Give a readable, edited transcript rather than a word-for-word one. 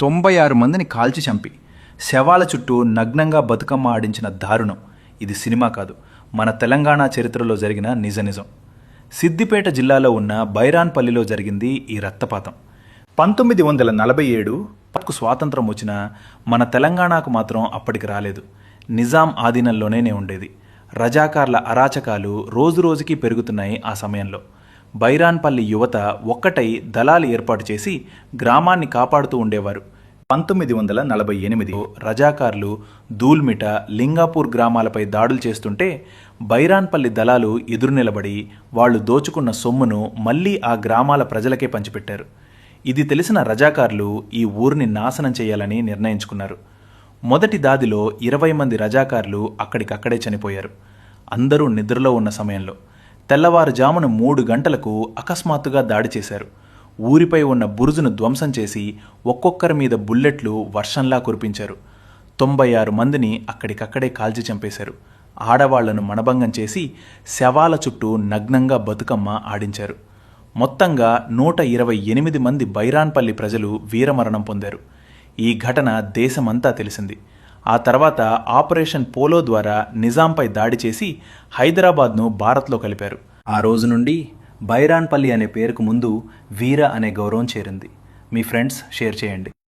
96 మందిని కాల్చి చంపి శవాల చుట్టూ నగ్నంగా బతుకమ్మ ఆడించిన దారుణం. ఇది సినిమా కాదు, మన తెలంగాణ చరిత్రలో జరిగిన నిజం. సిద్దిపేట జిల్లాలో ఉన్న బైరాన్పల్లిలో జరిగింది ఈ రక్తపాతం. 1947 స్వాతంత్రం వచ్చినా మన తెలంగాణకు మాత్రం అప్పటికి రాలేదు. నిజాం ఆధీనంలోనే ఉండేది. రజాకార్ల అరాచకాలు రోజురోజుకి పెరుగుతున్నాయి. ఆ సమయంలో బైరాన్పల్లి యువత ఒక్కటై దళాలు ఏర్పాటు చేసి గ్రామాన్ని కాపాడుతూ ఉండేవారు. 1948 రజాకార్లు దూల్మిట, లింగాపూర్ గ్రామాలపై దాడులు చేస్తుంటే బైరాన్పల్లి దళాలు ఎదురు నిలబడి వాళ్లు దోచుకున్న సొమ్మును మళ్లీ ఆ గ్రామాల ప్రజలకే పంచిపెట్టారు. ఇది తెలిసిన రజాకార్లు ఈ ఊరిని నాశనం చేయాలని నిర్ణయించుకున్నారు. మొదటి దాడిలో 20 మంది రజాకార్లు అక్కడికక్కడే చనిపోయారు. అందరూ నిద్రలో ఉన్న సమయంలో తెల్లవారుజామున 3 గంటలకు అకస్మాత్తుగా దాడి చేశారు. ఊరిపై ఉన్న బురుజును ధ్వంసం చేసి ఒక్కొక్కరి మీద బుల్లెట్లు వర్షంలా కురిపించారు. 96 మందిని అక్కడికక్కడే కాల్చి చంపేశారు. ఆడవాళ్లను మణభంగం చేసి శవాల చుట్టూ నగ్నంగా బతుకమ్మ ఆడించారు. మొత్తంగా 128 మంది బైరాన్పల్లి ప్రజలు వీరమరణం పొందారు. ఈ ఘటన దేశమంతా తెలిసింది. ఆ తర్వాత ఆపరేషన్ పోలో ద్వారా నిజాంపై దాడి చేసి హైదరాబాద్ను భారత్లో కలిపారు. ఆ రోజు నుండి బైరాన్పల్లి అనే పేరుకు ముందు వీర అనే గౌరవం చేరింది. మీ ఫ్రెండ్స్ షేర్ చేయండి.